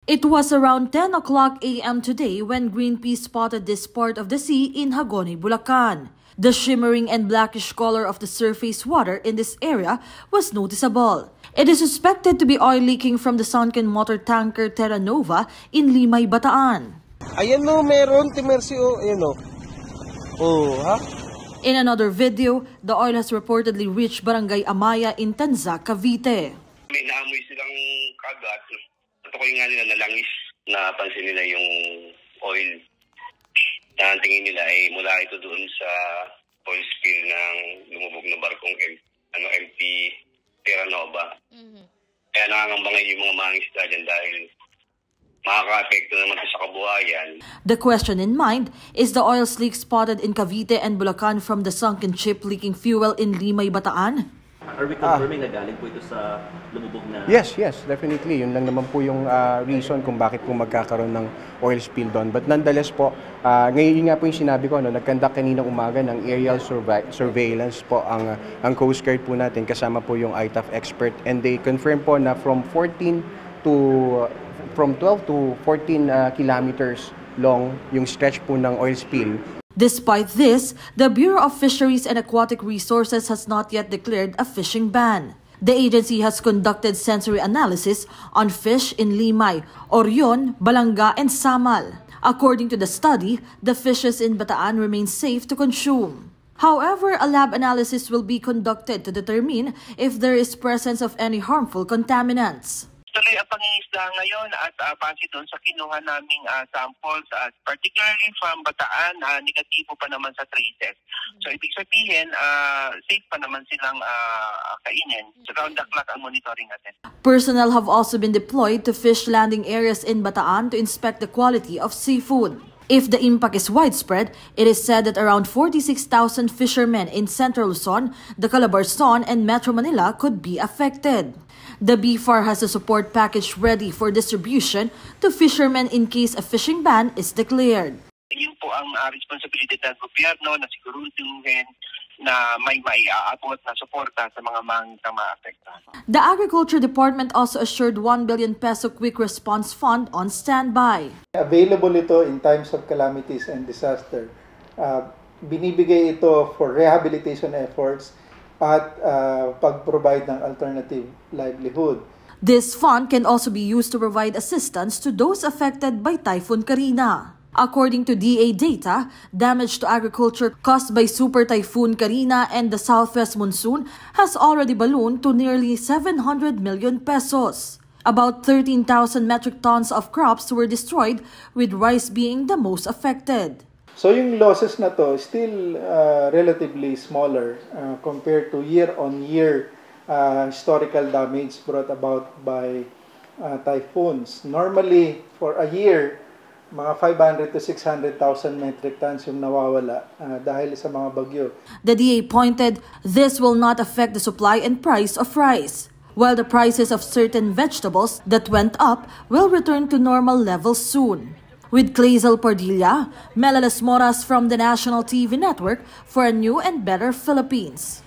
It was around 10 o'clock a.m. today when Greenpeace spotted this part of the sea in Hagonoy, Bulacan. The shimmering and blackish color of the surface water in this area was noticeable. It is suspected to be oil leaking from the sunken motor tanker Terra Nova in Limay, Bataan. Ayan no, meron, Timersi, ayan no. Oh, ha? In another video, the oil has reportedly reached Barangay Amaya in Tanza, Cavite. May naamoy silang kagat. Natukoy nga nila na langis na pansin nila yung oil. Na tingin nila ay mula ito doon sa oil spill ng lumubog na barkong LP Terra Nova. Kaya nangangambangay yung mga mangingisda dyan dahil makaka-apekto naman sa kabuhayan. The question in mind is the oil leak spotted in Cavite and Bulacan from the sunken ship leaking fuel in Limay, Bataan? Are we confirming na galing po ito sa lumubog na? Yes, definitely. Yun lang naman po yung reason kung bakit po magkakaroon ng oil spill doon. But nonetheless po, ngayon nga po yung sinabi ko, nag-conduct kaninang umaga ng aerial surveillance po ang Coast Guard po natin kasama po yung ITAF expert, and they confirm po na from 12 to 14 kilometers long yung stretch po ng oil spill. Despite this, the Bureau of Fisheries and Aquatic Resources has not yet declared a fishing ban. The agency has conducted sensory analysis on fish in Limay, Orion, Balanga, and Samal. According to the study, the fishes in Bataan remain safe to consume. However, a lab analysis will be conducted to determine if there is presence of any harmful contaminants. Tuloy ang pangingisda ngayon at base doon sa kinuha naming samples, particularly from Bataan, negatibo pa naman sa traces. So ibig sabihin, safe pa naman silang kainin. So round the clock ang monitoring natin. Personnel have also been deployed to fish landing areas in Bataan to inspect the quality of seafood. If the impact is widespread, it is said that around 46,000 fishermen in Central Luzon, the Calabarzon, and Metro Manila could be affected. The BFAR has a support package ready for distribution to fishermen in case a fishing ban is declared. Yun po ang responsibility ng gobyerno na siguruduhin na may aabot na suporta sa mga mangingisdang maapektuhan. The Agriculture Department also assured 1 billion peso quick response fund on standby. Available ito in times of calamities and disaster. Binibigay ito for rehabilitation efforts at pag-provide ng alternative livelihood. This fund can also be used to provide assistance to those affected by Typhoon Karina. According to DA data, damage to agriculture caused by Super Typhoon Karina and the southwest monsoon has already ballooned to nearly 700 million pesos. About 13,000 metric tons of crops were destroyed, with rice being the most affected. So yung losses na to still relatively smaller compared to year-on-year historical damage brought about by typhoons. Normally, for a year, mga 500 to 600,000 metric tons yung nawawala dahil sa mga bagyo. The DA pointed this will not affect the supply and price of rice, while the prices of certain vegetables that went up will return to normal levels soon. With Clazel Pardilla, Melalas Moras from the National TV Network for a new and better Philippines.